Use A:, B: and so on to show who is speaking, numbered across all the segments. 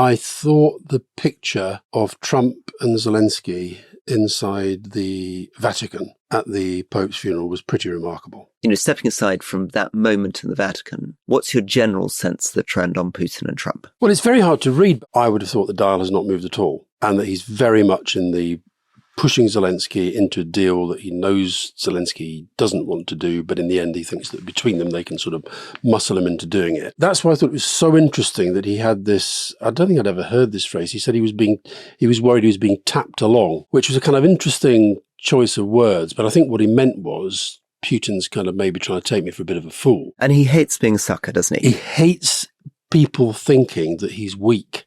A: I thought the picture of Trump and Zelensky inside the Vatican at the Pope's funeral was pretty remarkable.
B: Stepping aside from that moment in the Vatican, what's your general sense of the trend on Putin and Trump?
A: Well, it's very hard to read. I would have thought the dial has not moved at all, and that he's very much in the pushing Zelensky into a deal that he knows Zelensky doesn't want to do, but in the end he thinks that between them they can sort of muscle him into doing it. That's why I thought it was so interesting that he had this, I don't think I'd ever heard this phrase, he said he was worried he was being tapped along, which was a kind of interesting choice of words, but I think what he meant was Putin's kind of maybe trying to take me for a bit of a fool.
B: And he hates being a sucker, doesn't he?
A: He hates people thinking that he's weak.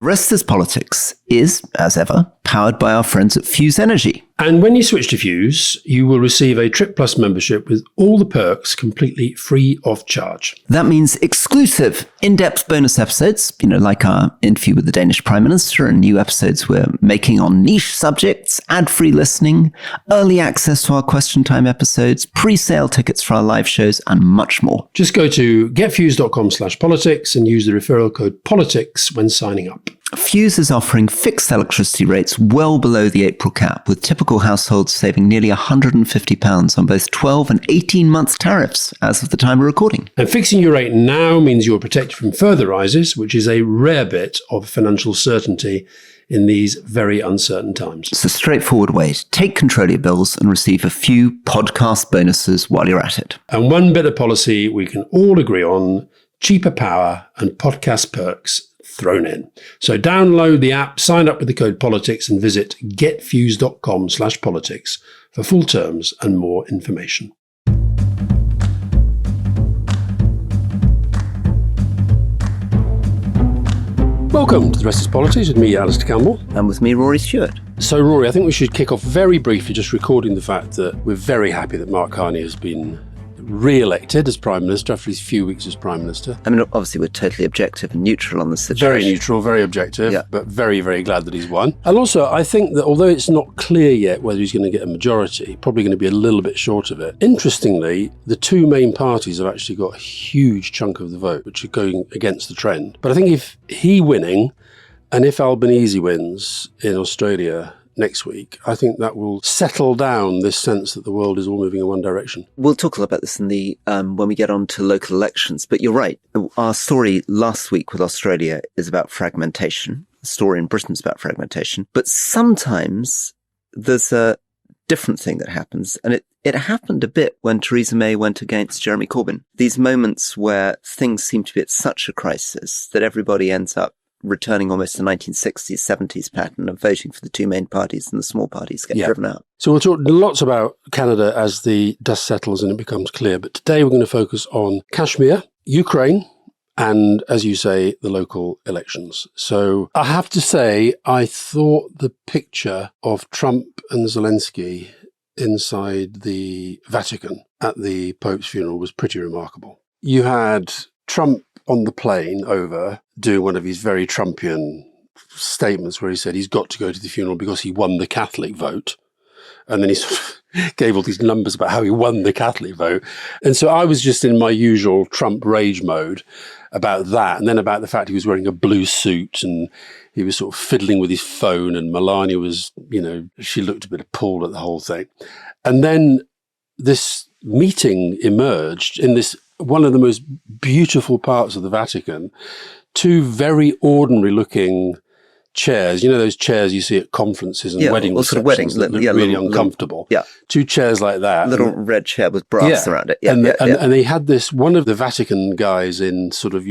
B: Rest is Politics is, as ever, powered by our friends at Fuse Energy.
A: And when you switch to Fuse, you will receive a Trip Plus membership with all the perks completely free of charge.
B: That means exclusive, in-depth bonus episodes, like our interview with the Danish Prime Minister and new episodes we're making on niche subjects, ad-free listening, early access to our Question Time episodes, pre-sale tickets for our live shows, and much more.
A: Just go to getfuse.com/politics and use the referral code POLITICS when signing up.
B: Fuse is offering fixed electricity rates well below the April cap, with typical households saving nearly £150 on both 12 and 18 months tariffs as of the time of recording.
A: And fixing your rate now means you're protected from further rises, which is a rare bit of financial certainty in these very uncertain times.
B: It's a straightforward way to take control of your bills and receive a few podcast bonuses while you're at it.
A: And one bit of policy we can all agree on, cheaper power and podcast perks thrown in. So download the app, sign up with the code POLITICS and visit getfuse.com/politics for full terms and more information. Welcome to The Rest is Politics with me, Alastair Campbell.
B: And with me, Rory Stewart.
A: So, Rory, I think we should kick off very briefly just recording the fact that we're very happy that Mark Carney has been re-elected as Prime Minister after his few weeks as Prime Minister.
B: I mean, obviously we're totally objective and neutral on this situation.
A: Very neutral, very objective,
B: yeah.
A: But very, very glad that he's won. And also, I think that although it's not clear yet whether he's going to get a majority, probably going to be a little bit short of it. Interestingly, the two main parties have actually got a huge chunk of the vote, which are going against the trend. But I think if he winning, and if Albanese wins in Australia next week, I think that will settle down this sense that the world is all moving in one direction.
B: We'll talk a lot about this in the when we get on to local elections, but you're right. Our story last week with Australia is about fragmentation. The story in Britain is about fragmentation. But sometimes there's a different thing that happens, and it happened a bit when Theresa May went against Jeremy Corbyn. These moments where things seem to be at such a crisis that everybody ends up returning almost the 1960s, 70s pattern of voting for the two main parties and the small parties get driven out.
A: So we'll talk lots about Canada as the dust settles and it becomes clear. But today we're going to focus on Kashmir, Ukraine, and, as you say, the local elections. So I have to say, I thought the picture of Trump and Zelensky inside the Vatican at the Pope's funeral was pretty remarkable. You had Trump on the plane over doing one of his very Trumpian statements where he said he's got to go to the funeral because he won the Catholic vote. And then he sort of gave all these numbers about how he won the Catholic vote. And so I was just in my usual Trump rage mode about that. And then about the fact he was wearing a blue suit and he was sort of fiddling with his phone, and Melania was, she looked a bit appalled at the whole thing. And then this meeting emerged in this one of the most beautiful parts of the Vatican, two very ordinary looking chairs, those chairs you see at conferences and wedding receptions,
B: sort of weddings,
A: that look really uncomfortable. Two chairs like that.
B: Little red chair with brass around it.
A: And they had this, one of the Vatican guys in sort of,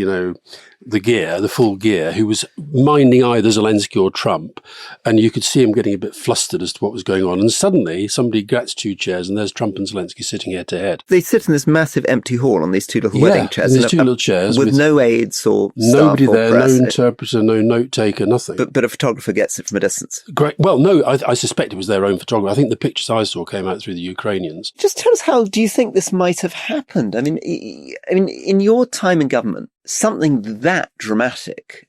A: the full gear, who was minding either Zelensky or Trump. And you could see him getting a bit flustered as to what was going on. And suddenly somebody gets two chairs and there's Trump and Zelensky sitting head to head.
B: They sit in this massive empty hall on these two little wedding chairs.
A: These two little chairs.
B: With no aides or staff
A: nobody
B: or
A: there,
B: press.
A: no interpreter, no note taker, nothing.
B: But a photographer gets it from a distance.
A: Great. Well, no, I suspect it was their own photographer. I think the pictures I saw came out through the Ukrainians.
B: Just tell us, how do you think this might have happened? I mean, in your time in government, something that dramatic,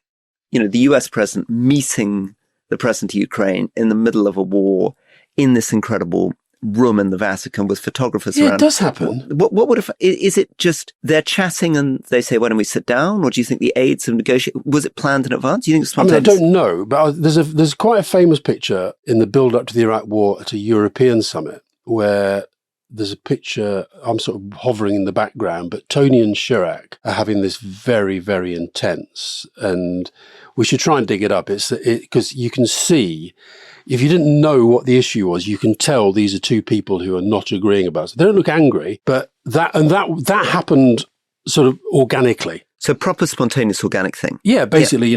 B: the US president meeting the president of Ukraine in the middle of a war in this incredible room in the Vatican with photographers
A: Yeah,
B: around.
A: it does happen.
B: What would have, is it just they're chatting and they say, why don't we sit down? Or do you think the aides have negotiated? Was it planned in advance? Do you think it's
A: I mean,
B: spontaneous?
A: I don't know, but there's quite a famous picture in the build-up to the Iraq War at a European summit where there's a picture, I'm sort of hovering in the background, but Tony and Chirac are having this very, very intense, and we should try and dig it up. It's because you can see, if you didn't know what the issue was, you can tell these are two people who are not agreeing about it. They don't look angry, but that happened sort of organically.
B: So proper spontaneous organic thing.
A: Yeah, basically,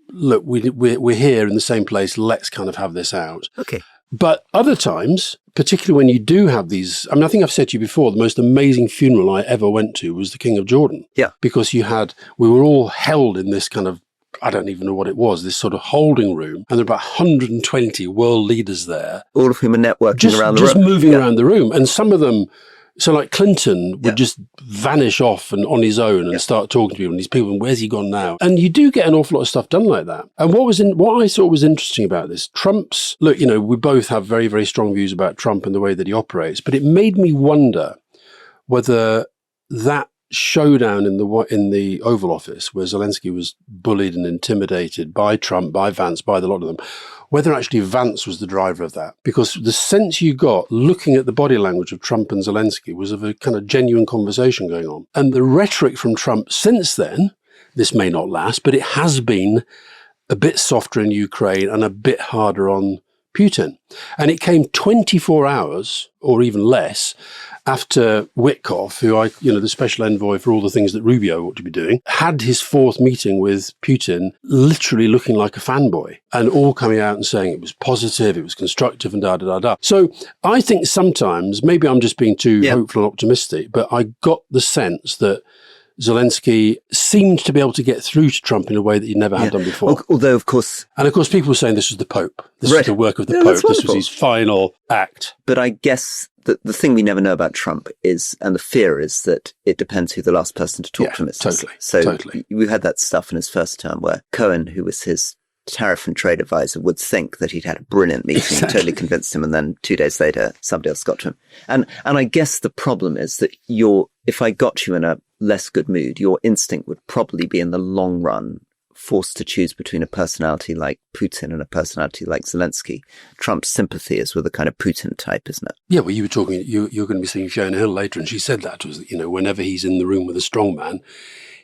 A: look, we're here in the same place. Let's kind of have this out.
B: Okay.
A: But other times, particularly when you do have these, I mean, I think I've said to you before, the most amazing funeral I ever went to was the King of Jordan.
B: Yeah.
A: Because we were all held in this kind of, I don't even know what it was, this sort of holding room. And there were about 120 world leaders there.
B: All of whom are networking around the room.
A: Just moving around the room. And some of them, so like Clinton would just vanish off and on his own and start talking to people. And these people, where's he gone now? And you do get an awful lot of stuff done like that. And what I thought was interesting about this, Trump's, look, we both have very, very strong views about Trump and the way that he operates, but it made me wonder whether that showdown in the Oval Office, where Zelensky was bullied and intimidated by Trump, by Vance, by the lot of them, whether actually Vance was the driver of that. Because the sense you got looking at the body language of Trump and Zelensky was of a kind of genuine conversation going on. And the rhetoric from Trump since then, this may not last, but it has been a bit softer in Ukraine and a bit harder on Putin. And it came 24 hours or even less after Witkoff, who the special envoy for all the things that Rubio ought to be doing, had his fourth meeting with Putin, literally looking like a fanboy and all coming out and saying it was positive, it was constructive and da-da-da-da. So I think sometimes, maybe I'm just being too hopeful and optimistic, but I got the sense that Zelensky seemed to be able to get through to Trump in a way that he never had done before.
B: Although, of course...
A: And of course, people were saying this was the Pope. This was the work of the Pope. This was his final act.
B: But I guess the thing we never know about Trump is, and the fear is, that it depends who the last person to talk to him is.
A: Totally.
B: We had that stuff in his first term where Cohen, who was his tariff and trade advisor, would think that he'd had a brilliant meeting, totally convinced him, and then 2 days later, somebody else got to him. And I guess the problem is that if I got you in a less good mood, your instinct would probably be in the long run forced to choose between a personality like Putin and a personality like Zelensky. Trump's sympathy is with a kind of Putin type, isn't it?
A: Yeah, well, you were talking, you're going to be seeing Fiona Hill later, and she said that was, whenever he's in the room with a strong man,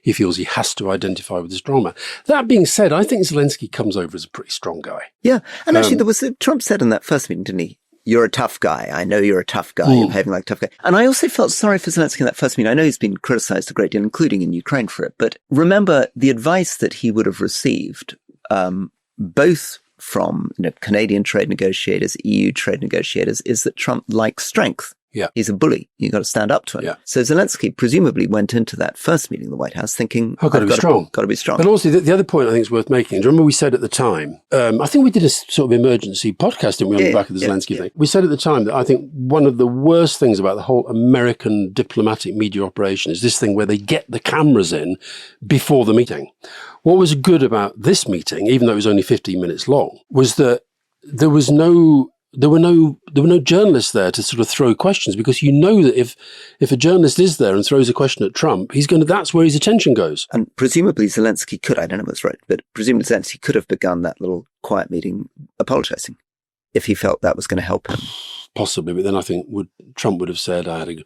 A: he feels he has to identify with the strong man. That being said, I think Zelensky comes over as a pretty strong guy. Yeah,
B: and actually Trump said in that first meeting, didn't he? You're a tough guy. I know you're a tough guy. You're behaving like a tough guy. And I also felt sorry for Zelensky in that first meeting. I know he's been criticized a great deal, including in Ukraine, for it. But remember, the advice that he would have received, both from Canadian trade negotiators, EU trade negotiators, is that Trump likes strength.
A: Yeah.
B: He's a bully. You've got to stand up to him.
A: Yeah.
B: So Zelensky presumably went into that first meeting in the White House thinking,
A: I've got to be strong.
B: Got to be strong.
A: But also, the other point I think is worth making, do you remember we said at the time, I think we did a sort of emergency podcast on the back of the Zelensky thing. We said at the time that I think one of the worst things about the whole American diplomatic media operation is this thing where they get the cameras in before the meeting. What was good about this meeting, even though it was only 15 minutes long, was that there were no journalists there to sort of throw questions, because that if a journalist is there and throws a question at Trump, that's where his attention goes.
B: And presumably Zelensky could, I don't know if it's right, but presumably Zelensky could have begun that little quiet meeting apologizing if he felt that was going to help him.
A: Possibly, but then I think Trump would have said, I had a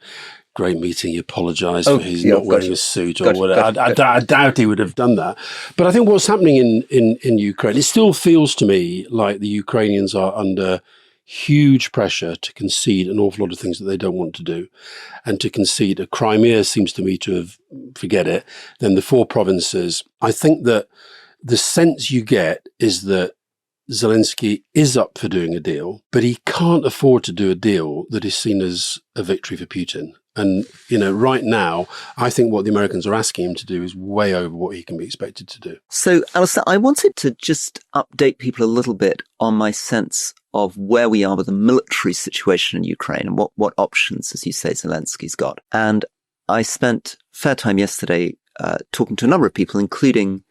A: great meeting, he apologised for his not wearing a suit or whatever. I doubt he would have done that. But I think what's happening in Ukraine, it still feels to me like the Ukrainians are under huge pressure to concede an awful lot of things that they don't want to do, and to concede a Crimea seems to me to have, forget it, then the 4 provinces. I think that the sense you get is that Zelensky is up for doing a deal, but he can't afford to do a deal that is seen as a victory for Putin. And, right now, I think what the Americans are asking him to do is way over what he can be expected to do.
B: So, Alastair, I wanted to just update people a little bit on my sense of where we are with the military situation in Ukraine and what options, as you say, Zelensky's got. And I spent fair time yesterday talking to a number of people, including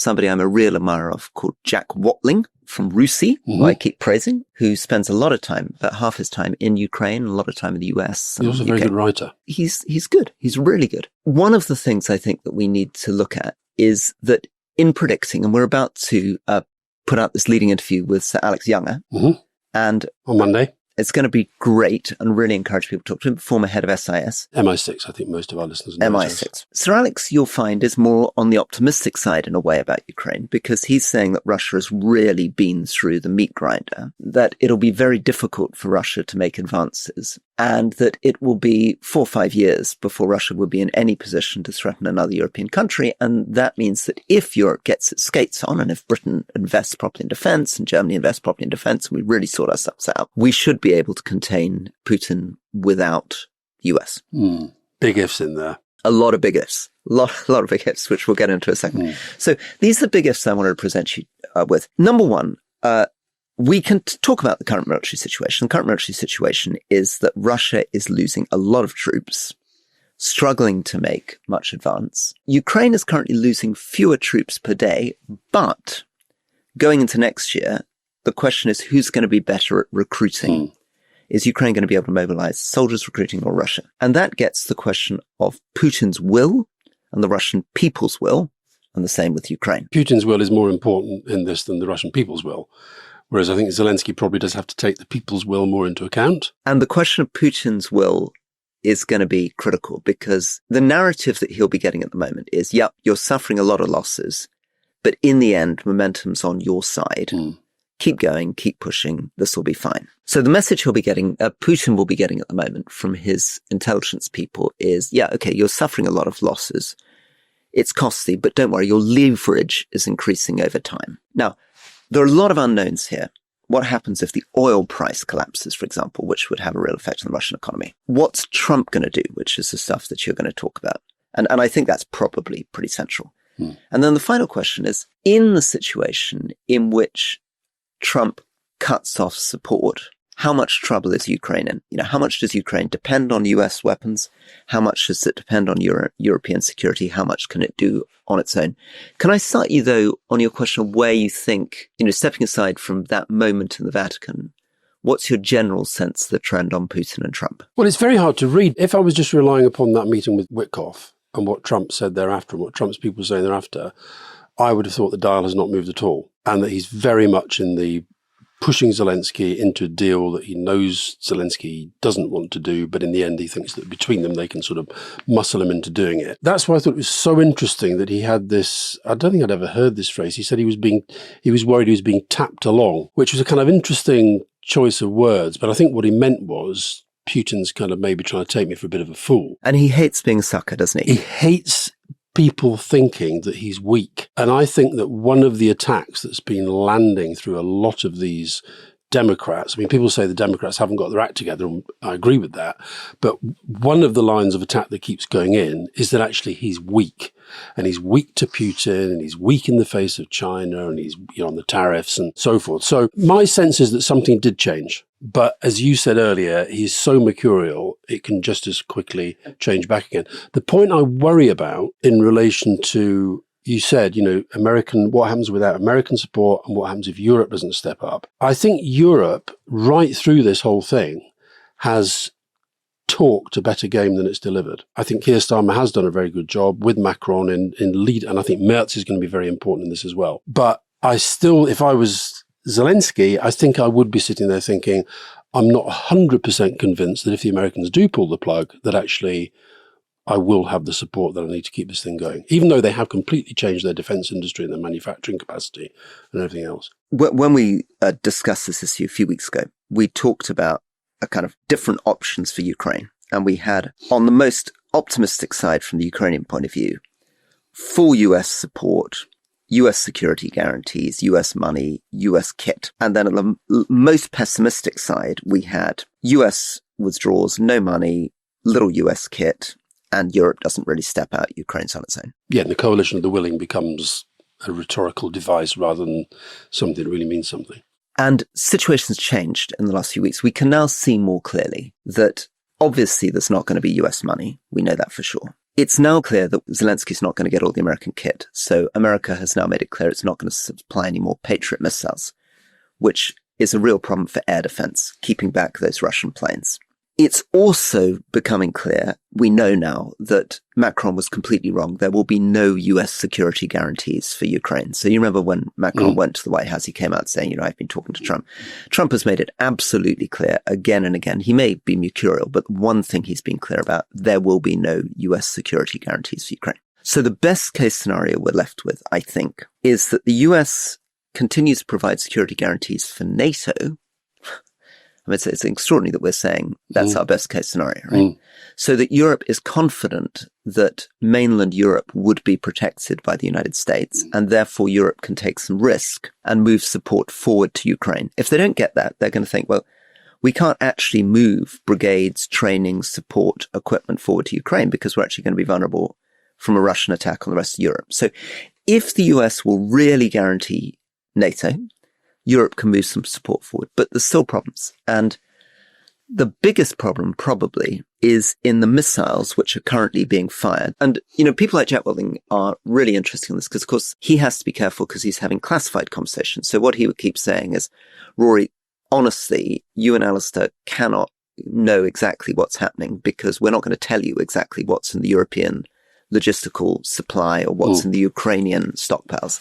B: somebody I'm a real admirer of called Jack Watling from Russi, who I keep praising, who spends a lot of time, about half his time in Ukraine, a lot of time in the US.
A: He's also a very good writer.
B: He's good. He's really good. One of the things I think that we need to look at is that in predicting, and we're about to put out this leading interview with Sir Alex Younger, and
A: on Monday.
B: It's going to be great and really encourage people to talk to him, former head of SIS.
A: MI6, I think most of our listeners know.
B: MI6. Sir Alex, you'll find, is more on the optimistic side in a way about Ukraine, because he's saying that Russia has really been through the meat grinder, that it'll be very difficult for Russia to make advances, and that it will be 4 or 5 years before Russia will be in any position to threaten another European country. And that means that if Europe gets its skates on, and if Britain invests properly in defense and Germany invests properly in defense, and we really sort ourselves out, we should be able to contain Putin without the US.
A: Big ifs in there.
B: A lot of big ifs. A lot of big ifs, which we'll get into in a second. So these are the big ifs I wanted to present you with. Number one, we can talk about the current military situation. The current military situation is that Russia is losing a lot of troops, struggling to make much advance. Ukraine is currently losing fewer troops per day, but going into next year, the question is who's going to be better at recruiting? Is Ukraine going to be able to mobilize soldiers recruiting or Russia? And that gets the question of Putin's will and the Russian people's will, and the same with Ukraine.
A: Putin's will is more important in this than the Russian people's will. Whereas I think Zelensky probably does have to take the people's will more into account.
B: And the question of Putin's will is going to be critical, because the narrative that he'll be getting at the moment is, yep, you're suffering a lot of losses, but in the end, momentum's on your side. Keep going, keep pushing, this will be fine. So the message he'll be getting, Putin will be getting at the moment from his intelligence people is, yeah, okay, you're suffering a lot of losses. It's costly, but don't worry, your leverage is increasing over time. Now, there are a lot of unknowns here. What happens if the oil price collapses, for example, which would have a real effect on the Russian economy? What's Trump going to do, which is the stuff that you're going to talk about? And I think that's probably pretty central. And then the final question is, in the situation in which Trump cuts off support, how much trouble is Ukraine in? You know, how much does Ukraine depend on US weapons? How much does it depend on European security? How much can it do on its own? Can I start you, though, on your question of where you think, you know, stepping aside from that moment in the Vatican, what's your general sense of the trend on Putin and Trump?
A: Well, it's very hard to read. If I was just relying upon that meeting with Witkoff and what Trump said thereafter and what Trump's people say thereafter, I would have thought the dial has not moved at all, and that he's very much in the pushing Zelensky into a deal that he knows Zelensky doesn't want to do, but in the end he thinks that between them they can sort of muscle him into doing it. That's why I thought it was so interesting that he had this, I don't think I'd ever heard this phrase, he said he was worried he was being tapped along, which was a kind of interesting choice of words, but I think what he meant was Putin's kind of maybe trying to take me for a bit of a fool.
B: And he hates being a sucker, doesn't he?
A: He hates people thinking that he's weak. And I think that one of the attacks that's been landing through a lot of these Democrats, I mean, people say the Democrats haven't got their act together, and I agree with that. But one of the lines of attack that keeps going in is that actually he's weak. And he's weak to Putin, and he's weak in the face of China, and he's on the tariffs and so forth. So my sense is that something did change. But as you said earlier, he's so mercurial, it can just as quickly change back again. The point I worry about in relation to, you said, what happens without American support and what happens if Europe doesn't step up. I think Europe, right through this whole thing, has talked a better game than it's delivered. I think Keir Starmer has done a very good job with Macron in lead, and I think Merz is going to be very important in this as well. But I still, if I was Zelensky, I think I would be sitting there thinking, I'm not 100% convinced that if the Americans do pull the plug, that actually I will have the support that I need to keep this thing going, even though they have completely changed their defense industry and their manufacturing capacity and everything else.
B: When we discussed this issue a few weeks ago, we talked about a kind of different options for Ukraine. And we had, on the most optimistic side from the Ukrainian point of view, full US support, US security guarantees, US money, US kit. And then on the most pessimistic side, we had US withdrawals, no money, little US kit, and Europe doesn't really step out. Ukraine's on its own.
A: Yeah, and the coalition of the willing becomes a rhetorical device rather than something that really means something.
B: And situations changed in the last few weeks. We can now see more clearly that obviously there's not going to be US money. We know that for sure. It's now clear that Zelensky's not going to get all the American kit. So America has now made it clear it's not going to supply any more Patriot missiles, which is a real problem for air defense, keeping back those Russian planes. It's also becoming clear, we know now, that Macron was completely wrong. There will be no US security guarantees for Ukraine. So you remember when Macron went to the White House, he came out saying, I've been talking to Trump. Trump has made it absolutely clear again and again. He may be mercurial, but one thing he's been clear about, there will be no US security guarantees for Ukraine. So the best case scenario we're left with, I think, is that the US continues to provide security guarantees for NATO. I mean, it's extraordinary that we're saying that's our best case scenario, right? So that Europe is confident that mainland Europe would be protected by the United States, and therefore Europe can take some risk and move support forward to Ukraine. If they don't get that, they're going to think, well, we can't actually move brigades, training, support, equipment forward to Ukraine because we're actually going to be vulnerable from a Russian attack on the rest of Europe. So if the US will really guarantee NATO, Europe can move some support forward, but there's still problems. And the biggest problem probably is in the missiles which are currently being fired. And, people like Jack Welding are really interesting in this because, of course, he has to be careful because he's having classified conversations. So what he would keep saying is, Rory, honestly, you and Alastair cannot know exactly what's happening because we're not going to tell you exactly what's in the European logistical supply or what's in the Ukrainian stockpiles.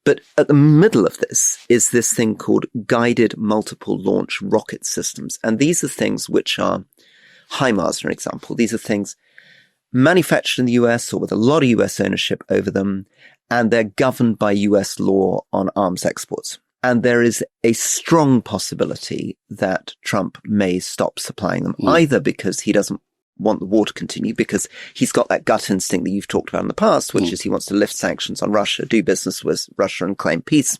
B: But at the middle of this is this thing called guided multiple launch rocket systems. And these are things which are, HIMARS, for example, these are things manufactured in the US or with a lot of US ownership over them, and they're governed by US law on arms exports. And there is a strong possibility that Trump may stop supplying them, either because he doesn't want the war to continue, because he's got that gut instinct that you've talked about in the past, which is he wants to lift sanctions on Russia, do business with Russia and claim peace,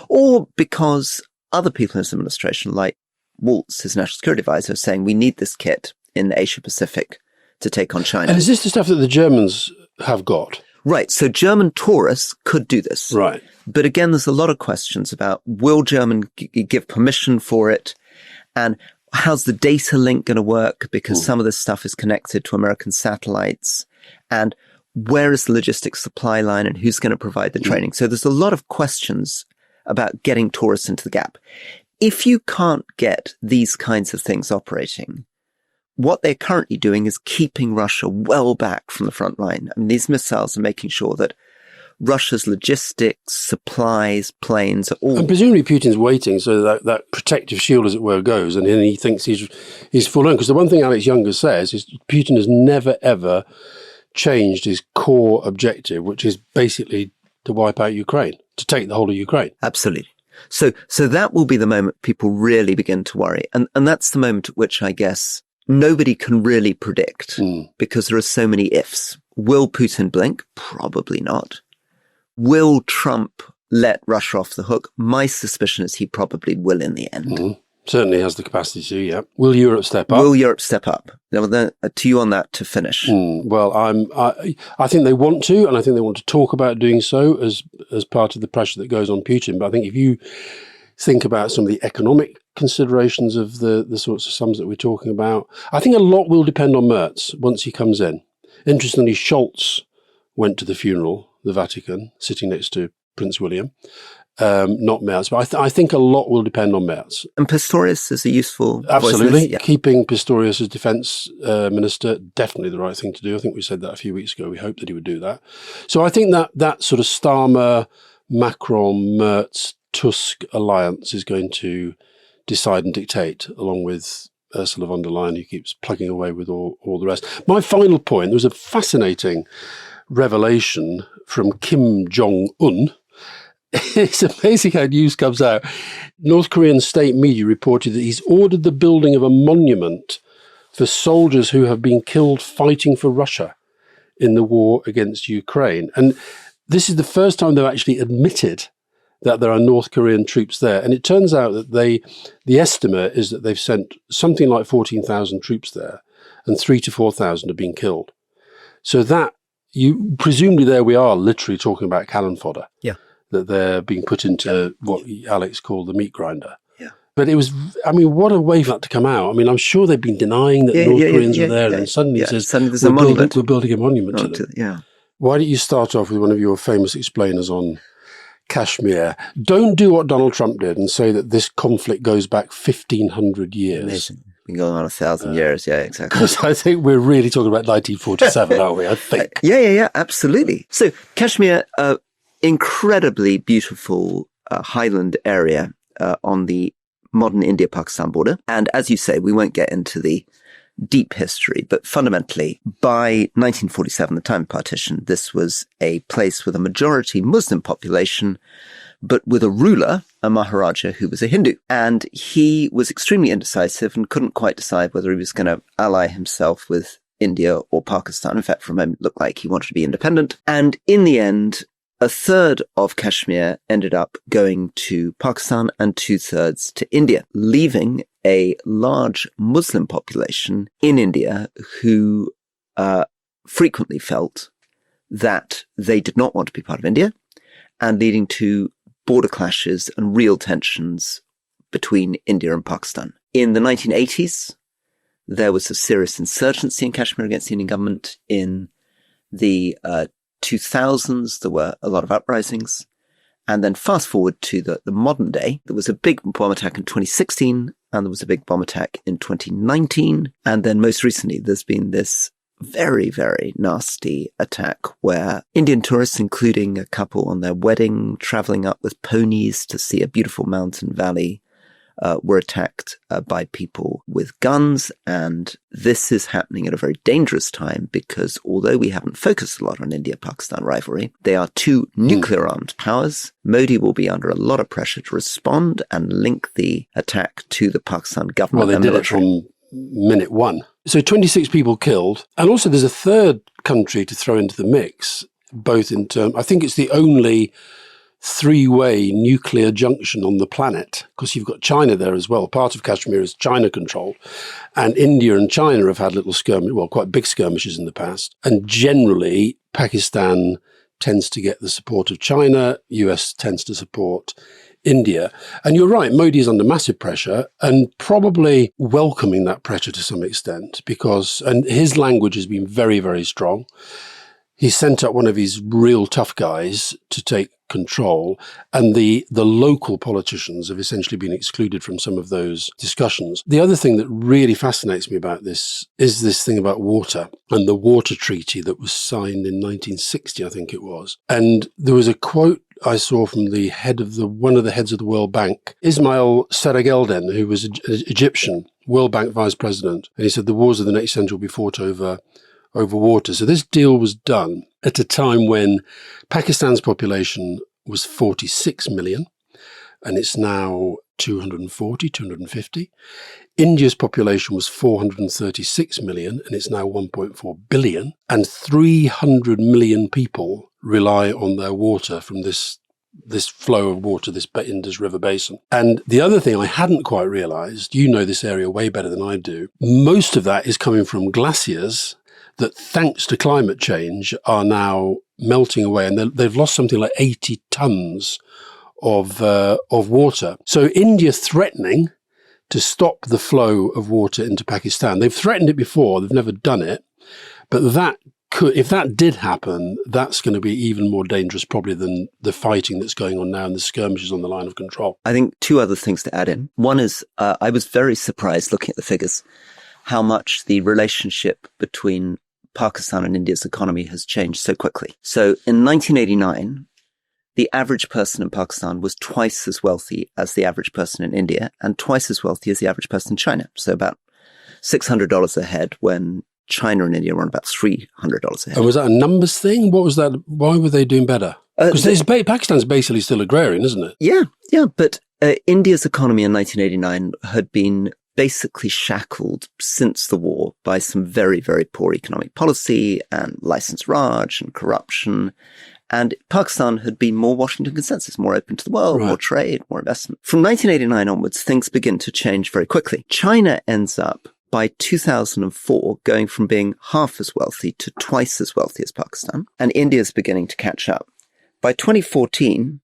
B: or because other people in his administration, like Waltz, his national security advisor, are saying we need this kit in Asia Pacific to take on China.
A: And is this the stuff that the Germans have got?
B: Right. So German Taurus could do this.
A: Right.
B: But again, there's a lot of questions about will Germany give permission for it? And how's the data link going to work? Because some of this stuff is connected to American satellites. And where is the logistics supply line and who's going to provide the training? So there's a lot of questions about getting Taurus into the gap. If you can't get these kinds of things operating, what they're currently doing is keeping Russia well back from the front line. I mean, these missiles are making sure that Russia's logistics, supplies, planes are all...
A: And presumably Putin's waiting so that protective shield, as it were, goes, and then he thinks he's full on. Because the one thing Alex Younger says is Putin has never, ever changed his core objective, which is basically to wipe out Ukraine, to take the whole of Ukraine.
B: Absolutely. So that will be the moment people really begin to worry. And that's the moment at which I guess nobody can really predict because there are so many ifs. Will Putin blink? Probably not. Will Trump let Russia off the hook? My suspicion is he probably will in the end.
A: Certainly has the capacity to, yeah. Will Europe step up?
B: Will Europe step up? Now, then, to you on that to finish.
A: Well, I think they want to, and I think they want to talk about doing so as part of the pressure that goes on Putin. But I think if you think about some of the economic considerations of the sorts of sums that we're talking about, I think a lot will depend on Merz once he comes in. Interestingly, Scholz went to the funeral, the Vatican, sitting next to Prince William, not Merz. But I think a lot will depend on Merz.
B: And Pistorius is a useful
A: Absolutely.
B: voice. Yeah.
A: Keeping Pistorius as defence minister, definitely the right thing to do. I think we said that a few weeks ago. We hoped that he would do that. So I think that sort of Starmer, Macron, Merz, Tusk alliance is going to decide and dictate, along with Ursula von der Leyen, who keeps plugging away with all the rest. My final point, there was a fascinating revelation from Kim Jong-un. It's amazing how news comes out. North Korean state media reported that he's ordered the building of a monument for soldiers who have been killed fighting for Russia in the war against Ukraine. And this is the first time they've actually admitted that there are North Korean troops there. And it turns out that the estimate is that they've sent something like 14,000 troops there, and 3,000 to 4,000 have been killed. So that, presumably there we are literally talking about cannon fodder.
B: Yeah.
A: That they're being put into what Alex called the meat grinder.
B: Yeah.
A: But it was, I mean, what a way for that to come out. I mean, I'm sure they've been denying that North Koreans were there, and then suddenly it says,
B: suddenly there's a monument.
A: we're building a monument to them.
B: Yeah.
A: Why don't you start off with one of your famous explainers on Kashmir? Don't do what Donald Trump did and say that this conflict goes back 1,500 years.
B: Amazing. Been going on 1,000 years. Yeah, exactly.
A: Because I think we're really talking about 1947, aren't we? I think.
B: Yeah, absolutely. So Kashmir, incredibly beautiful highland area on the modern India-Pakistan border. And as you say, we won't get into the deep history, but fundamentally, by 1947, the time of partition, this was a place with a majority Muslim population, but with a ruler, a Maharaja, who was a Hindu. And he was extremely indecisive and couldn't quite decide whether he was going to ally himself with India or Pakistan. In fact, for a moment, it looked like he wanted to be independent. And in the end, a third of Kashmir ended up going to Pakistan and 2/3 to India, leaving a large Muslim population in India who frequently felt that they did not want to be part of India, and leading to border clashes and real tensions between India and Pakistan. In the 1980s, there was a serious insurgency in Kashmir against the Indian government. In the 2000s, there were a lot of uprisings. And then fast forward to the modern day, there was a big bomb attack in 2016, and there was a big bomb attack in 2019. And then most recently, there's been this very, very nasty attack where Indian tourists, including a couple on their wedding, traveling up with ponies to see a beautiful mountain valley, were attacked by people with guns. And this is happening at a very dangerous time because although we haven't focused a lot on India-Pakistan rivalry, they are two nuclear-armed powers. Modi will be under a lot of pressure to respond and link the attack to the Pakistan government.
A: Well, they did it from minute one. So 26 people killed. And also there's a third country to throw into the mix, both in terms, I think it's the only three-way nuclear junction on the planet, because you've got China there as well. Part of Kashmir is China-controlled, and India and China have had little quite big skirmishes in the past. And generally, Pakistan tends to get the support of China, US tends to support India. And you're right, Modi is under massive pressure and probably welcoming that pressure to some extent and his language has been very, very strong. He sent up one of his real tough guys to take control, and the local politicians have essentially been excluded from some of those discussions. The other thing that really fascinates me about this is this thing about water and the water treaty that was signed in 1960, I think it was. And there was a quote I saw from one of the heads of the World Bank, Ismail Seragelden, who was an Egyptian World Bank vice president, and he said the wars of the next century will be fought over water. So this deal was done at a time when Pakistan's population was 46 million, and it's now 240, 250. India's population was 436 million, and it's now 1.4 billion. And 300 million people rely on their water from this flow of water, this Indus River basin. And the other thing I hadn't quite realized, you know this area way better than I do, most of that is coming from glaciers that, thanks to climate change, are now melting away, and they've lost something like 80 tons of water. So India threatening to stop the flow of water into Pakistan. They've threatened it before; they've never done it, but if that did happen, that's going to be even more dangerous probably than the fighting that's going on now and the skirmishes on the line of control.
B: I think two other things to add in. One is I was very surprised looking at the figures how much the relationship between Pakistan and India's economy has changed so quickly. So in 1989, the average person in Pakistan was twice as wealthy as the average person in India and twice as wealthy as the average person in China. So about $600 a head when China and India were on about $300 a head.
A: And was that a numbers thing? What was that? Why were they doing better? Because Pakistan's basically still agrarian, isn't it?
B: Yeah. But India's economy in 1989 had been basically shackled since the war by some very, very poor economic policy and licensed Raj and corruption. And Pakistan had been more Washington consensus, more open to the world, more trade, more investment. From 1989 onwards, things begin to change very quickly. China ends up, by 2004, going from being half as wealthy to twice as wealthy as Pakistan. And India's beginning to catch up. By 2014,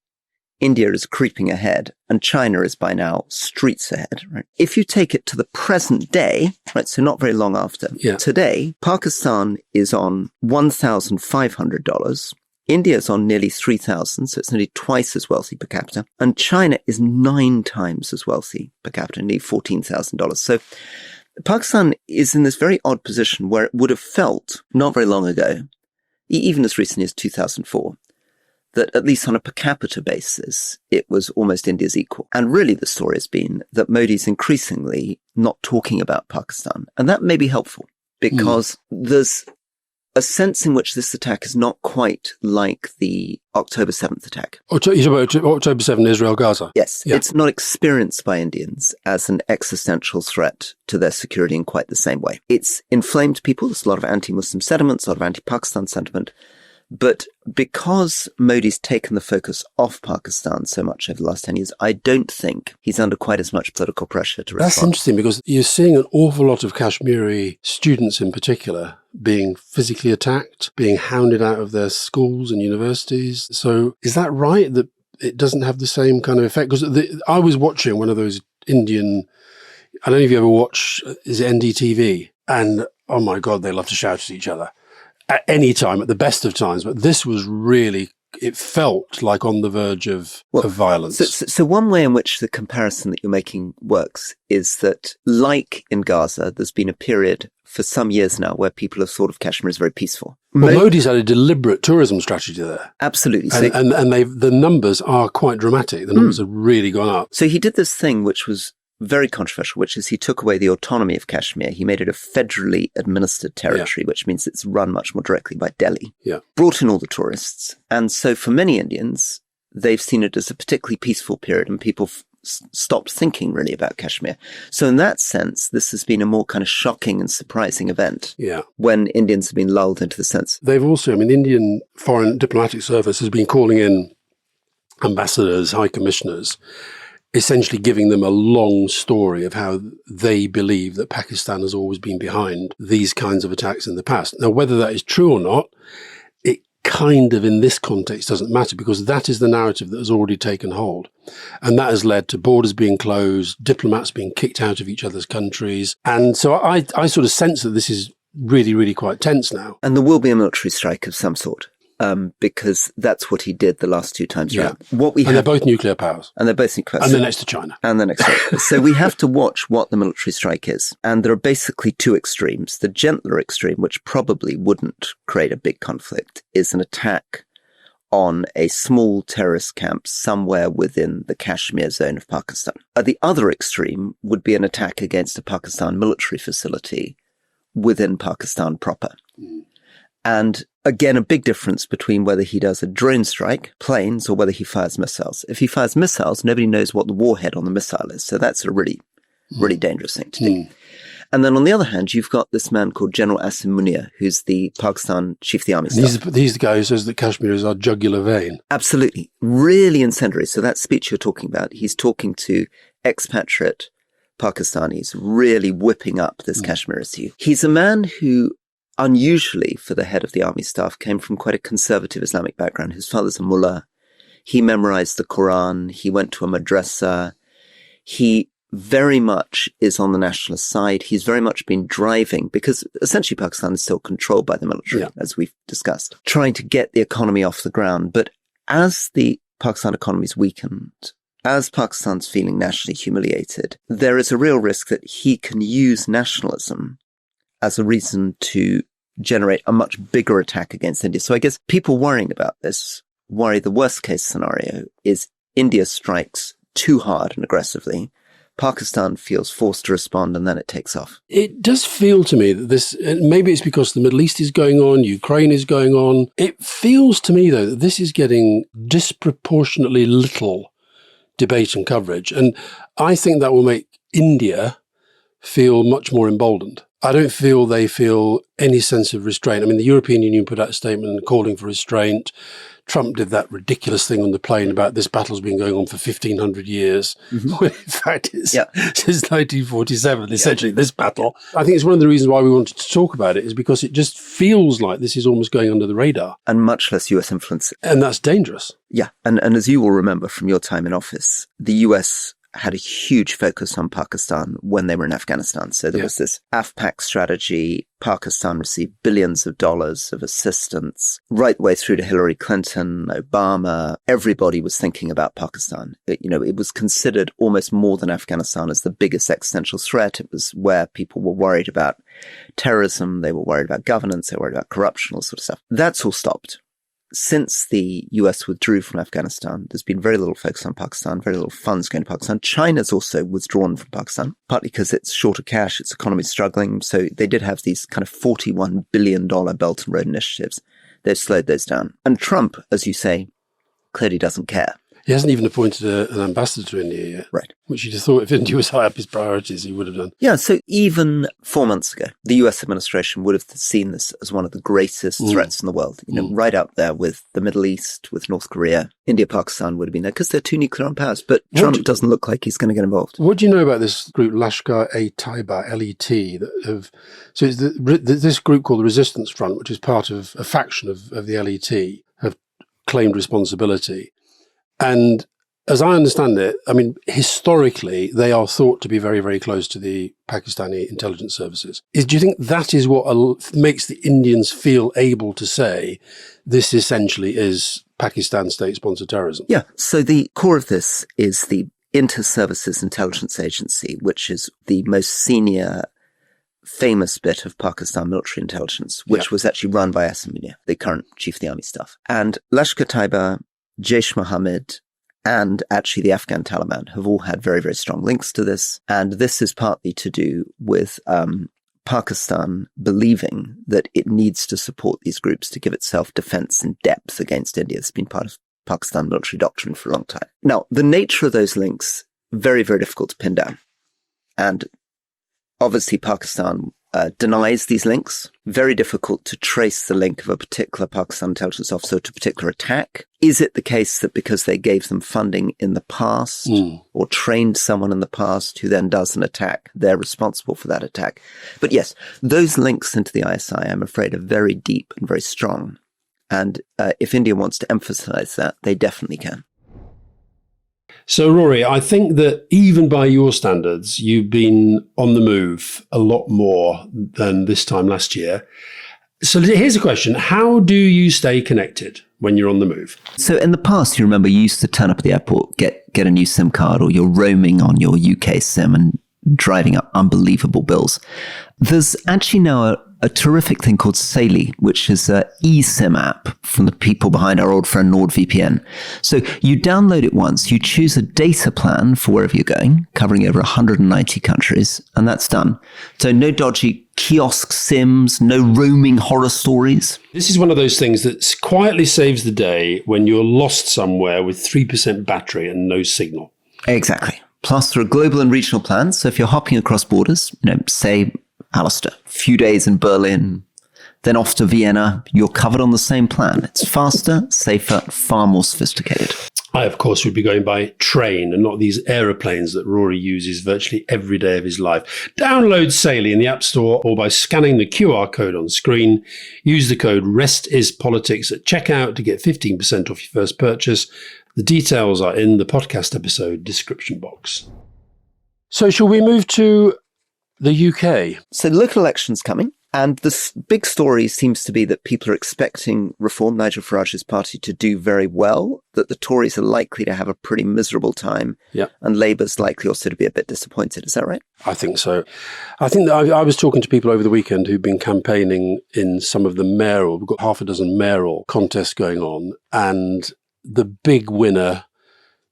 B: India is creeping ahead and China is by now streets ahead, right? If you take it to the present day, right, so not very long after, today, Pakistan is on $1,500. India is on nearly 3,000, so it's nearly twice as wealthy per capita. And China is 9 times as wealthy per capita, nearly $14,000. So Pakistan is in this very odd position where it would have felt not very long ago, even as recently as 2004, that at least on a per capita basis, it was almost India's equal. And really the story has been that Modi's increasingly not talking about Pakistan. And that may be helpful because there's a sense in which this attack is not quite like the October 7th attack.
A: You're talking about October 7th, Israel-Gaza?
B: Yes. Yeah. It's not experienced by Indians as an existential threat to their security in quite the same way. It's inflamed people. There's a lot of anti-Muslim sentiments, a lot of anti-Pakistan sentiment. But because Modi's taken the focus off Pakistan so much over the last 10 years, I don't think he's under quite as much political pressure to respond.
A: That's interesting because you're seeing an awful lot of Kashmiri students in particular being physically attacked, being hounded out of their schools and universities. So is that right, that it doesn't have the same kind of effect? Because I was watching one of those Indian, I don't know if you ever watch, is it NDTV? And oh my God, they love to shout at each other. At any time, at the best of times, but this was really, it felt like on the verge of violence.
B: So one way in which the comparison that you're making works is that, like in Gaza, there's been a period for some years now where people have thought of Kashmir as very peaceful.
A: Well, Modi's had a deliberate tourism strategy there.
B: Absolutely.
A: And the numbers are quite dramatic. The numbers have really gone up.
B: So he did this thing which was very controversial, which is he took away the autonomy of Kashmir. He made it a federally administered territory, which means it's run much more directly by Delhi.
A: Yeah.
B: Brought in all the tourists. And so for many Indians, they've seen it as a particularly peaceful period and people stopped thinking really about Kashmir. So in that sense, this has been a more kind of shocking and surprising event when Indians have been lulled into the sense.
A: They've also, the Indian Foreign Diplomatic Service has been calling in ambassadors, high commissioners, essentially giving them a long story of how they believe that Pakistan has always been behind these kinds of attacks in the past. Now, whether that is true or not, it kind of in this context doesn't matter because that is the narrative that has already taken hold. And that has led to borders being closed, diplomats being kicked out of each other's countries. And so I sort of sense that this is really, really quite tense now.
B: And there will be a military strike of some sort. Because that's what he did the last 2 times around.
A: They're both nuclear powers.
B: And they're both nuclear powers.
A: And they're next to China.
B: And they're next to China. So we have to watch what the military strike is. And there are basically 2 extremes. The gentler extreme, which probably wouldn't create a big conflict, is an attack on a small terrorist camp somewhere within the Kashmir zone of Pakistan. At the other extreme would be an attack against a Pakistan military facility within Pakistan proper. And again, a big difference between whether he does a drone strike, planes, or whether he fires missiles. If he fires missiles, nobody knows what the warhead on the missile is. So that's a really, really dangerous thing to do. And then on the other hand, you've got this man called General Asim Munir, who's the Pakistan chief of the army staff.
A: He's the guy who says that Kashmir is our jugular vein.
B: Absolutely. Really incendiary. So that speech you're talking about, he's talking to expatriate Pakistanis, really whipping up this Kashmir issue. He's a man who, unusually for the head of the army staff, came from quite a conservative Islamic background. His father's a mullah. He memorized the Quran. He went to a madrasa. He very much is on the nationalist side. He's very much been driving, because essentially Pakistan is still controlled by the military, as we've discussed, trying to get the economy off the ground. But as the Pakistan economy's weakened, as Pakistan's feeling nationally humiliated, there is a real risk that he can use nationalism as a reason to generate a much bigger attack against India. So I guess people worrying about this worry the worst case scenario is India strikes too hard and aggressively. Pakistan feels forced to respond and then it takes off.
A: It does feel to me that this, maybe it's because the Middle East is going on, Ukraine is going on. It feels to me, though, that this is getting disproportionately little debate and coverage. And I think that will make India feel much more emboldened. I don't feel they feel any sense of restraint. I mean, the European Union put out a statement calling for restraint. Trump did that ridiculous thing on the plane about this battle's been going on for 1,500 years, when in fact it's since 1947, essentially, this battle. I think it's one of the reasons why we wanted to talk about it, is because it just feels like this is almost going under the radar.
B: And much less US influence.
A: And that's dangerous.
B: Yeah. And as you will remember from your time in office, the US had a huge focus on Pakistan when they were in Afghanistan. So there was this AFPAC strategy. Pakistan received billions of dollars of assistance right the way through to Hillary Clinton, Obama. Everybody was thinking about Pakistan. It was considered almost more than Afghanistan as the biggest existential threat. It was where people were worried about terrorism. They were worried about governance. They were worried about corruption, all sort of stuff. That's all stopped. Since the US withdrew from Afghanistan, there's been very little focus on Pakistan, very little funds going to Pakistan. China's also withdrawn from Pakistan, partly because it's short of cash, its economy's struggling. So they did have these kind of $41 billion Belt and Road initiatives. They've slowed those down. And Trump, as you say, clearly doesn't care.
A: He hasn't even appointed an ambassador to India yet.
B: Right.
A: Which you'd have thought if India was high up his priorities, he would have done.
B: Yeah, so even 4 months ago, the US administration would have seen this as one of the greatest threats in the world. Right up there with the Middle East, with North Korea. India, Pakistan would have been there because they're two nuclear-armed powers. But Trump doesn't look like he's going to get involved.
A: What do you know about this group, Lashkar-e-Taiba, LET? So it's this group called the Resistance Front, which is part of a faction of the LET, have claimed responsibility. And as I understand it, I mean, historically, they are thought to be very, very close to the Pakistani intelligence services. Do you think that is what makes the Indians feel able to say this essentially is Pakistan state-sponsored terrorism?
B: Yeah. So the core of this is the Inter-Services Intelligence Agency, which is the most senior, famous bit of Pakistan military intelligence, which was actually run by Asim Munir, the current chief of the army staff. And Lashkar-e-Taiba, Jaish-Mohammed, and actually the Afghan Taliban have all had very, very strong links to this. And this is partly to do with Pakistan believing that it needs to support these groups to give itself defense in depth against India. It's been part of Pakistan military doctrine for a long time. Now, the nature of those links, very, very difficult to pin down. And obviously Pakistan denies these links. Very difficult to trace the link of a particular Pakistan intelligence officer to a particular attack. Is it the case that because they gave them funding in the past or trained someone in the past who then does an attack, they're responsible for that attack? But yes, those links into the ISI, I'm afraid, are very deep and very strong. And if India wants to emphasize that, they definitely can.
A: So, Rory, I think that even by your standards, you've been on the move a lot more than this time last year. So here's a question. How do you stay connected when you're on the move?
B: So in the past, you remember you used to turn up at the airport, get a new SIM card, or you're roaming on your UK SIM and driving up unbelievable bills. There's actually now a terrific thing called Saily, which is an eSIM app from the people behind our old friend NordVPN. So you download it once, you choose a data plan for wherever you're going, covering over 190 countries, and that's done. So no dodgy kiosk SIMs, no roaming horror stories.
A: This is one of those things that quietly saves the day when you're lost somewhere with 3% battery and no signal.
B: Exactly. Plus, there are global and regional plans. So if you're hopping across borders, say, Alastair, a few days in Berlin, then off to Vienna, you're covered on the same plan. It's faster, safer, far more sophisticated.
A: I, of course, would be going by train and not these aeroplanes that Rory uses virtually every day of his life. Download Saily in the App Store or by scanning the QR code on screen. Use the code RESTISPOLITICS at checkout to get 15% off your first purchase. The details are in the podcast episode description box. So shall we move to the UK?
B: So local elections coming. And the big story seems to be that people are expecting Reform, Nigel Farage's party, to do very well, that the Tories are likely to have a pretty miserable time, and Labour's likely also to be a bit disappointed. Is that right?
A: I think so. I think that I was talking to people over the weekend who've been campaigning in some of the mayoral, we've got half a dozen mayoral contests going on, and the big winner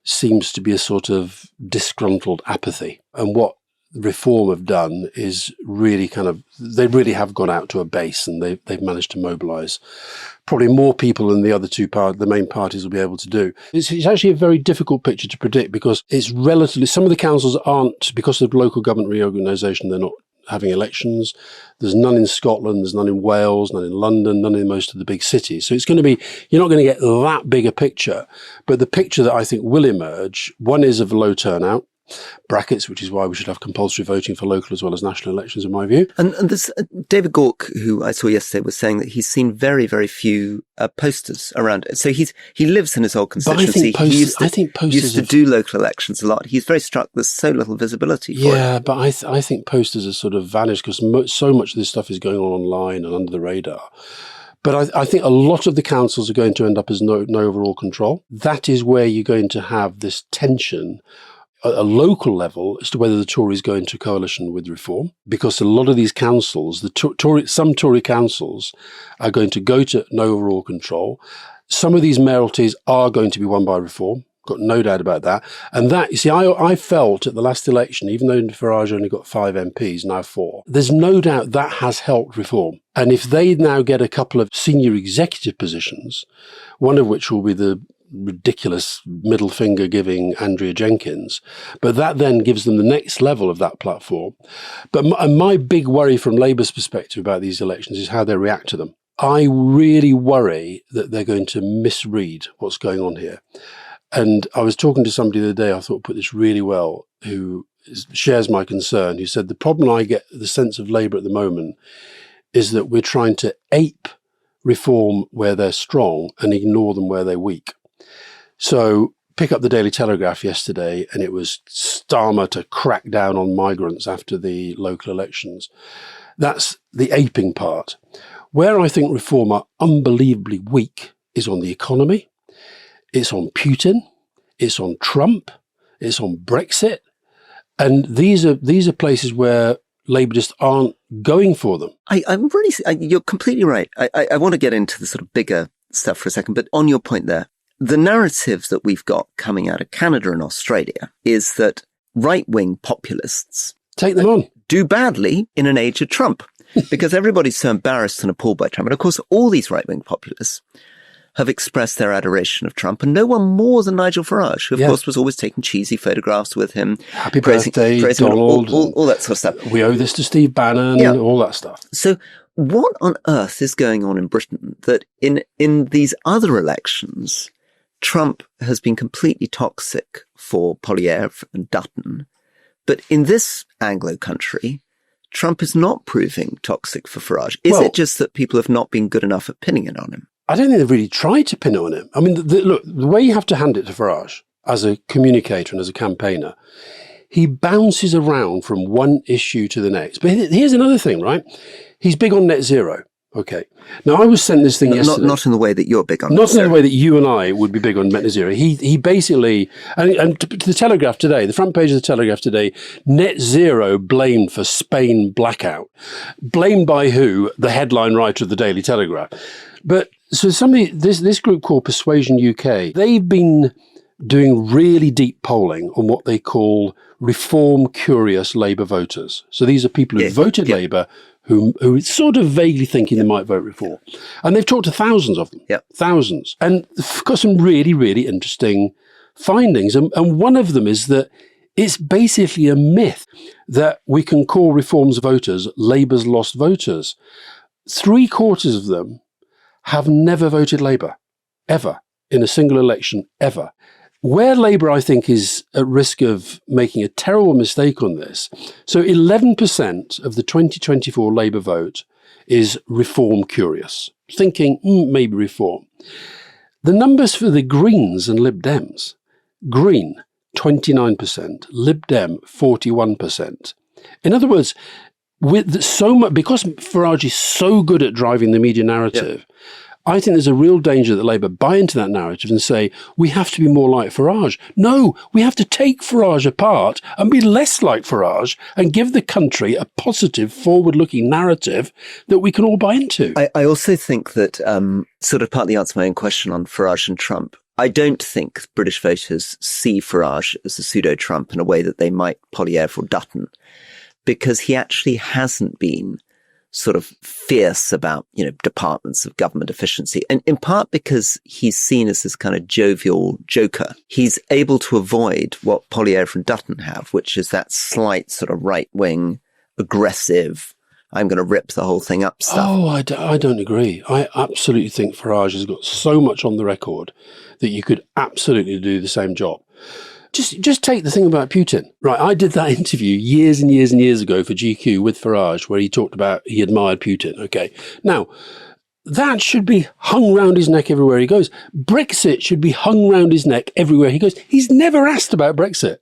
A: seems to be a sort of disgruntled apathy. And what Reform have done is really they really have gone out to a base, and they've managed to mobilise probably more people than the other the main parties will be able to do. It's actually a very difficult picture to predict because it's relatively, some of the councils aren't, because of local government reorganisation, they're not having elections. There's none in Scotland, there's none in Wales, none in London, none in most of the big cities. So it's going to be, you're not going to get that big a picture. But the picture that I think will emerge, one is of low turnout, brackets, which is why we should have compulsory voting for local as well as national elections, in my view.
B: And this David Gauke, who I saw yesterday, was saying that he's seen very, very few posters around it. So he lives in his old constituency.
A: I think posters
B: used to do local elections a lot. He's very struck there's so little visibility for it.
A: Yeah, but I think posters are sort of vanished because so much of this stuff is going on online and under the radar. But I think a lot of the councils are going to end up as no overall control. That is where you're going to have this tension at a local level as to whether the Tories go into coalition with Reform, because a lot of these councils, some Tory councils are going to go to no overall control. Some of these mayoralties are going to be won by Reform. Got no doubt about that. And that, you see, I felt at the last election, even though Farage only got 5 MPs, now 4, there's no doubt that has helped Reform. And if they now get a couple of senior executive positions, one of which will be the ridiculous middle finger giving Andrea Jenkins, but that then gives them the next level of that platform. But my big worry from Labour's perspective about these elections is how they react to them. I really worry that they're going to misread what's going on here. And I was talking to somebody the other day, I thought put this really well, who shares my concern, who said the problem I get, the sense of Labour at the moment, is that we're trying to ape Reform where they're strong and ignore them where they're weak. So pick up the Daily Telegraph yesterday, and it was Starmer to crack down on migrants after the local elections. That's the aping part. Where I think Reform are unbelievably weak is on the economy. It's on Putin. It's on Trump. It's on Brexit. And these are places where Labour just aren't going for them.
B: You're completely right. I want to get into the sort of bigger stuff for a second, but on your point there, the narrative that we've got coming out of Canada and Australia is that right-wing populists
A: take them on,
B: do badly in an age of Trump, because everybody's so embarrassed and appalled by Trump. And of course, all these right-wing populists have expressed their adoration of Trump, and no one more than Nigel Farage, who of course was always taking cheesy photographs with him.
A: Happy birthday, Donald.
B: All that sort of stuff.
A: We owe this to Steve Bannon, all that stuff.
B: So what on earth is going on in Britain that in these other elections, Trump has been completely toxic for Poilievre and Dutton, but in this Anglo country, Trump is not proving toxic for Farage. Is it just that people have not been good enough at pinning it on him?
A: I don't think they've really tried to pin it on him. I mean, look, the way you have to hand it to Farage as a communicator and as a campaigner, he bounces around from one issue to the next. But here's another thing, right? He's big on net zero. Okay. Now, I was sent this thing yesterday.
B: Not in the way that you're big on net
A: Not
B: zero.
A: in the way that you and I would be big on net zero. He basically, and to the Telegraph today, the front page of the Telegraph today, net zero blamed for Spain blackout. Blamed by who? The headline writer of the Daily Telegraph. But so this group called Persuasion UK, they've been doing really deep polling on what they call reform curious Labour voters. So these are people who voted Labour who sort of vaguely thinking they might vote Reform. And they've talked to thousands of them, thousands. And they've got some really, really interesting findings. And one of them is that it's basically a myth that we can call Reform's voters Labour's lost voters. 3/4 of them have never voted Labour, ever, in a single election, ever. Where Labour, I think, is at risk of making a terrible mistake on this, so 11% of the 2024 Labour vote is Reform curious, thinking, maybe Reform. The numbers for the Greens and Lib Dems, Green, 29%, Lib Dem, 41%. In other words, with so much, because Farage is so good at driving the media narrative, I think there's a real danger that Labour buy into that narrative and say, we have to be more like Farage. No, we have to take Farage apart and be less like Farage and give the country a positive, forward-looking narrative that we can all buy into.
B: I also think that, sort of partly answer my own question on Farage and Trump, I don't think British voters see Farage as a pseudo-Trump in a way that they might Poilievre or Dutton, because he actually hasn't been sort of fierce about, departments of government efficiency. And in part because he's seen as this kind of jovial joker, he's able to avoid what Poilievre and Dutton have, which is that slight sort of right-wing aggressive, I'm going to rip the whole thing up stuff.
A: Oh, I don't agree. I absolutely think Farage has got so much on the record that you could absolutely do the same job. Just take the thing about Putin. Right, I did that interview years and years and years ago for GQ with Farage where he talked about he admired Putin. Okay. Now, that should be hung round his neck everywhere he goes. Brexit should be hung round his neck everywhere he goes. He's never asked about Brexit.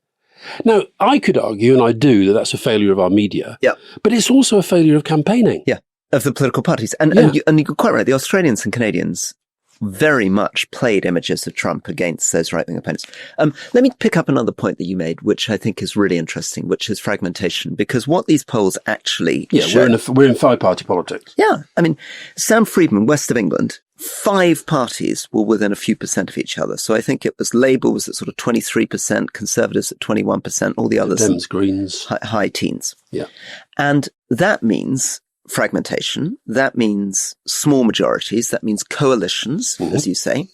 A: Now, I could argue, and I do, that that's a failure of our media.
B: Yeah.
A: But it's also a failure of campaigning.
B: Yeah, of the political parties. And you're quite right. The Australians and Canadians very much played images of Trump against those right-wing opponents. Let me pick up another point that you made, which I think is really interesting, which is fragmentation. Because what these polls actually show...
A: we're in five-party politics.
B: Yeah. I mean, Sam Friedman, west of England, 5 parties were within a few percent of each other. So I think it was Labour was at sort of 23%, Conservatives at 21%, all the others...
A: Dems, Greens.
B: High teens.
A: Yeah.
B: And that means fragmentation. That means small majorities. That means coalitions, as you say.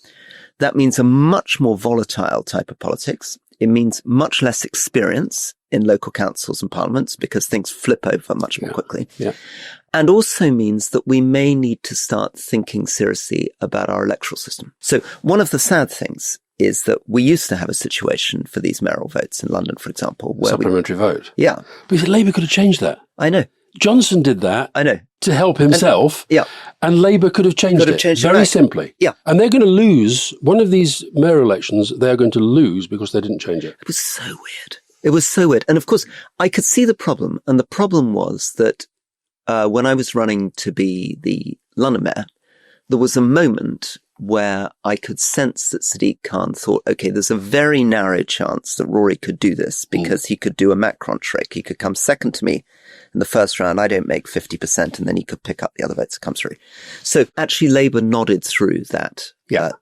B: That means a much more volatile type of politics. It means much less experience in local councils and parliaments because things flip over much more quickly.
A: Yeah.
B: And also means that we may need to start thinking seriously about our electoral system. So one of the sad things is that we used to have a situation for these mayoral votes in London, for example. Where
A: supplementary vote.
B: Yeah.
A: But Labour could have changed that.
B: I know.
A: Johnson did that.
B: I know.
A: To help himself. And Labour could have changed it very simply.
B: Yeah.
A: And they're going to lose one of these mayor elections. They're going to lose because they didn't change it.
B: It was so weird. It was so weird. And of course, I could see the problem. And the problem was that when I was running to be the London mayor, there was a moment where I could sense that Sadiq Khan thought, okay, there's a very narrow chance that Rory could do this because he could do a Macron trick. He could come second to me in the first round. I don't make 50%, and then he could pick up the other votes that come through. So actually Labour nodded through that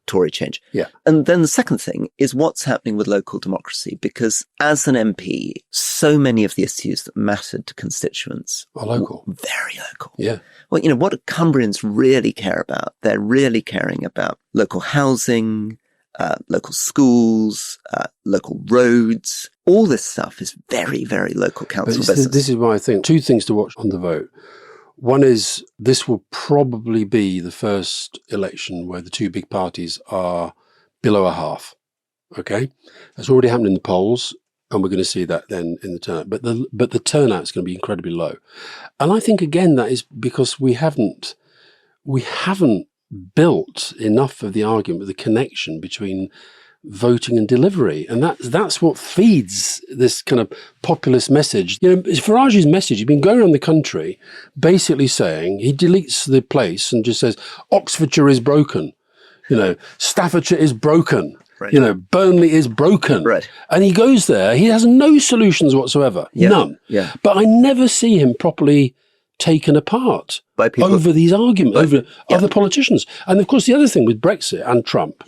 B: Tory change.
A: Yeah.
B: And then the second thing is what's happening with local democracy, because as an MP, so many of the issues that mattered to constituents
A: are local.
B: Very local.
A: Yeah.
B: Well, you know, what do Cumbrians really care about? They're really caring about local housing, local schools, local roads. All this stuff is very, very local council business.
A: This is why I think 2 things to watch on the vote. One is this will probably be the first election where the 2 big parties are below a half. Okay? That's already happened in the polls, and we're going to see that then in the turnout. But the turnout is going to be incredibly low. And I think, again, that is because we haven't built enough of the argument, the connection between voting and delivery. And that's what feeds this kind of populist message. You know, Farage's message, he's been going around the country basically saying, he deletes the place and just says, Oxfordshire is broken. You know, Staffordshire is broken.
B: Right.
A: You know, Burnley is broken.
B: Right.
A: And he goes there, he has no solutions whatsoever.
B: Yeah.
A: None.
B: Yeah.
A: But I never see him properly taken apart
B: by people
A: over these arguments, over other politicians. And of course, the other thing with Brexit and Trump,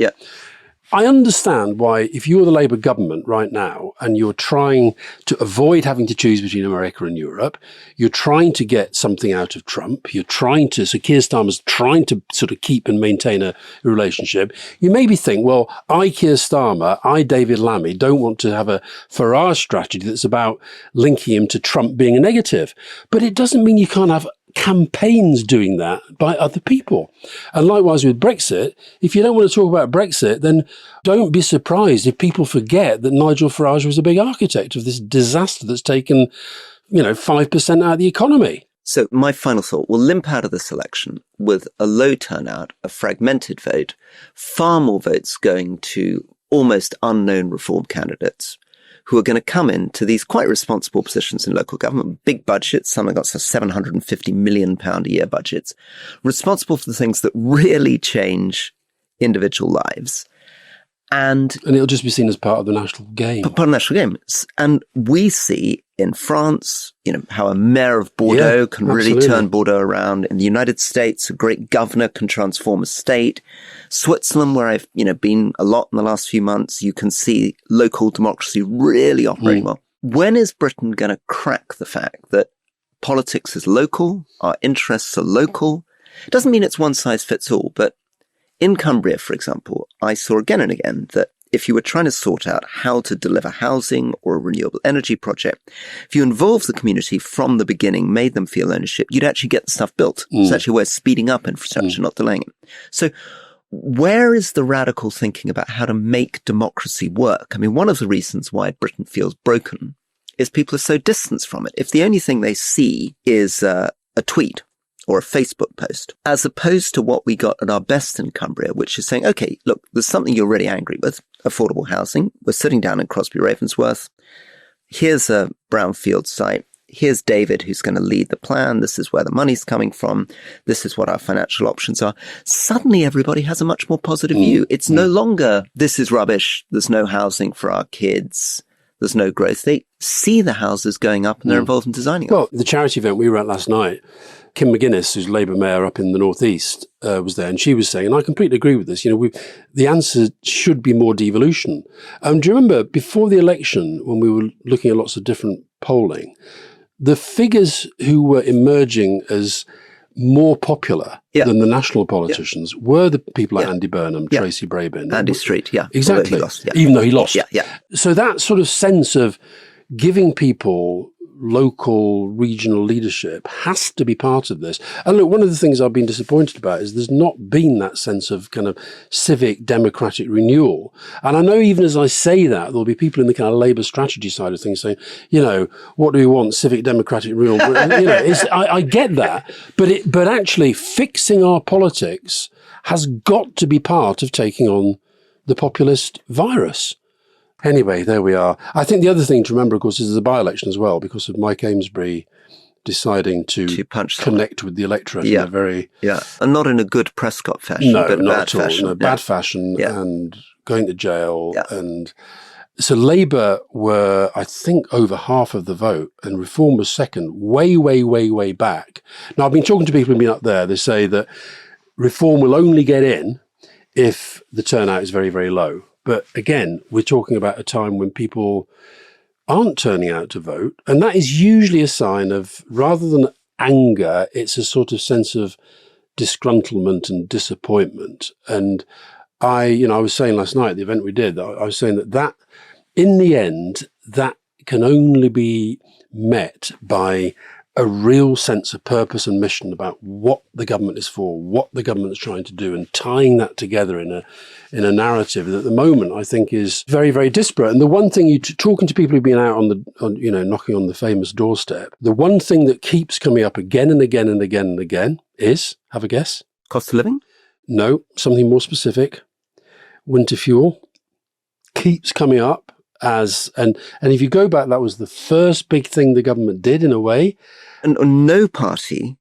A: I understand why, if you're the Labour government right now and you're trying to avoid having to choose between America and Europe, you're trying to get something out of Trump, so Keir Starmer's trying to sort of keep and maintain a relationship, you maybe think, well, Keir Starmer, David Lammy, don't want to have a Farage strategy that's about linking him to Trump being a negative. But it doesn't mean you can't have campaigns doing that by other people. And likewise with Brexit, if you don't want to talk about Brexit, then don't be surprised if people forget that Nigel Farage was a big architect of this disaster that's taken, 5% out of the economy.
B: So my final thought, we'll limp out of this election with a low turnout, a fragmented vote, far more votes going to almost unknown reform candidates who are going to come into these quite responsible positions in local government, big budgets, some have got £750 million a year budgets, responsible for the things that really change individual lives. And
A: it'll just be seen as part of the national game.
B: Part of the national game. And we see in France, how a mayor of Bordeaux can really turn Bordeaux around. In the United States, a great governor can transform a state. Switzerland, where I've, been a lot in the last few months, you can see local democracy really operating well. When is Britain going to crack the fact that politics is local, our interests are local? It doesn't mean it's one size fits all, but in Cumbria, for example, I saw again and again that if you were trying to sort out how to deliver housing or a renewable energy project, if you involve the community from the beginning, made them feel ownership, you'd actually get the stuff built. It's actually a way of speeding up infrastructure, not delaying it. So where is the radical thinking about how to make democracy work? I mean, one of the reasons why Britain feels broken is people are so distanced from it. If the only thing they see is a tweet or a Facebook post, as opposed to what we got at our best in Cumbria, which is saying, okay, look, there's something you're really angry with, affordable housing. We're sitting down in Crosby Ravensworth. Here's a brownfield site. Here's David, who's going to lead the plan. This is where the money's coming from. This is what our financial options are. Suddenly, everybody has a much more positive view. It's no longer, this is rubbish. There's no housing for our kids. There's no growth. They see the houses going up and they're involved in designing
A: Well, the charity event we were at last night, Kim McGuinness, who's Labour mayor up in the northeast, was there, and she was saying, and I completely agree with this, the answer should be more devolution. Do you remember before the election, when we were looking at lots of different polling, the figures who were emerging as more popular than the national politicians were the people like Andy Burnham, Tracy Brabin.
B: Andy Street,
A: Exactly.
B: He lost,
A: even though he lost.
B: Yeah.
A: So that sort of sense of giving people local, regional leadership has to be part of this. And look, one of the things I've been disappointed about is there's not been that sense of kind of civic democratic renewal. And I know even as I say that, there'll be people in the kind of Labour strategy side of things saying, what do we want? Civic democratic renewal. I get that. But actually fixing our politics has got to be part of taking on the populist virus. Anyway, there we are. I think the other thing to remember, of course, is the by-election as well, because of Mike Amesbury deciding to connect with the electorate in a very...
B: Yeah, and not in a good Prescott fashion, but
A: not
B: bad
A: at all.
B: fashion.
A: No, bad fashion and going to jail. And so Labour were, I think, over half of the vote, and Reform was second, way, way, way, way back. Now, I've been talking to people who've been up there. They say that Reform will only get in if the turnout is very, very low. But again, we're talking about a time when people aren't turning out to vote. And that is usually a sign of, rather than anger, it's a sort of sense of disgruntlement and disappointment. And I was saying last night at the event we did, I was saying that in the end, that can only be met by a real sense of purpose and mission about what the government is for, what the government is trying to do, and tying that together in a narrative that at the moment I think is very, very disparate. And the one thing talking to people who've been out knocking on the famous doorstep, the one thing that keeps coming up again and again and again and again is, have a guess?
B: Cost of living?
A: No, something more specific. Winter fuel keeps coming up as, and if you go back, that was the first big thing the government did in a way.
B: And no party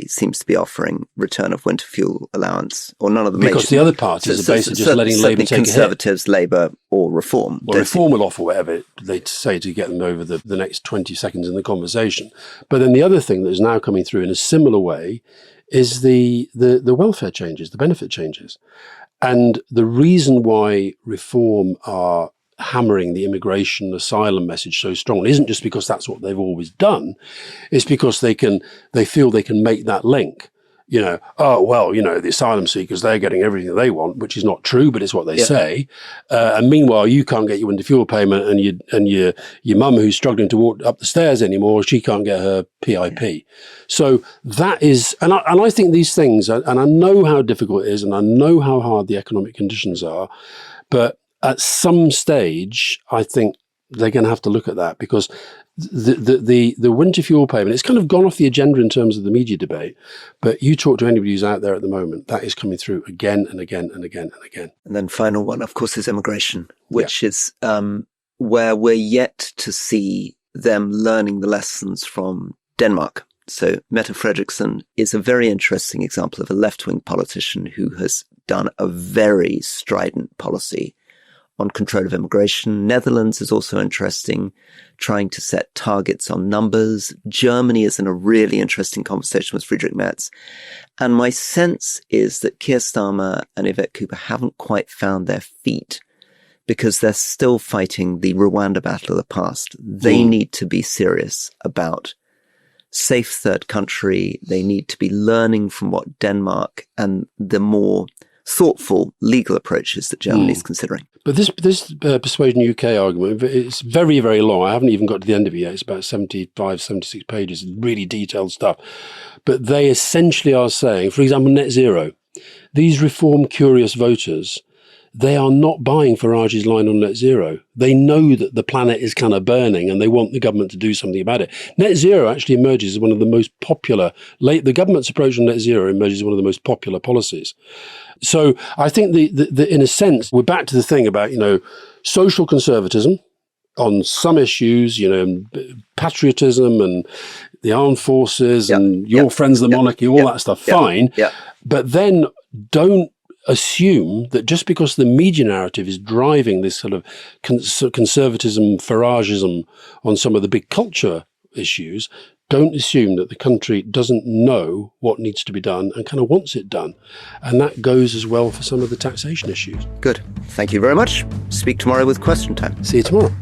B: seems to be offering return of winter fuel allowance, or none of the major.
A: Because the other parties are basically just letting Labour take a hit.
B: Conservatives, Labour or Reform.
A: Well, Reform will offer whatever they say to get them over the next 20 seconds in the conversation. But then the other thing that is now coming through in a similar way is the welfare changes, the benefit changes. And the reason why Reform are hammering the immigration asylum message so strongly isn't just because that's what they've always done. It's because they feel they can make that link. The asylum seekers, they're getting everything they want, which is not true, but it's what they say. And meanwhile, you can't get your winter fuel payment, and your mum who's struggling to walk up the stairs anymore, she can't get her PIP. Yeah. So that is, and I think these things, and I know how difficult it is, and I know how hard the economic conditions are, but at some stage, I think they're going to have to look at that, because the winter fuel payment, it's kind of gone off the agenda in terms of the media debate. But you talk to anybody who's out there at the moment, that is coming through again and again and again and again. And
B: then final one, of course, is immigration, which is where we're yet to see them learning the lessons from Denmark. So Mette Frederiksen is a very interesting example of a left-wing politician who has done a very strident policy on control of immigration. Netherlands is also interesting, trying to set targets on numbers. Germany is in a really interesting conversation with Friedrich Merz. And my sense is that Keir Starmer and Yvette Cooper haven't quite found their feet, because they're still fighting the Rwanda battle of the past. They need to be serious about safe third country. They need to be learning from what Denmark and the more thoughtful legal approaches that Germany's considering.
A: But this Persuasion UK argument, it's very, very long. I haven't even got to the end of it yet. It's about 75, 76 pages, really detailed stuff. But they essentially are saying, for example, net zero. These reform-curious voters, they are not buying Farage's line on net zero. They know that the planet is kind of burning and they want the government to do something about it. Net zero actually emerges as one of the most popular, the government's approach on net zero emerges as one of the most popular policies. So I think the in a sense, we're back to the thing about, social conservatism on some issues, patriotism and the armed forces and your friends, the monarchy, all that stuff, fine. But then don't assume that just because the media narrative is driving this sort of conservatism, Farageism on some of the big culture issues, don't assume that the country doesn't know what needs to be done and kind of wants it done. And that goes as well for some of the taxation issues.
B: Good. Thank you very much. Speak tomorrow with Question Time.
A: See you tomorrow.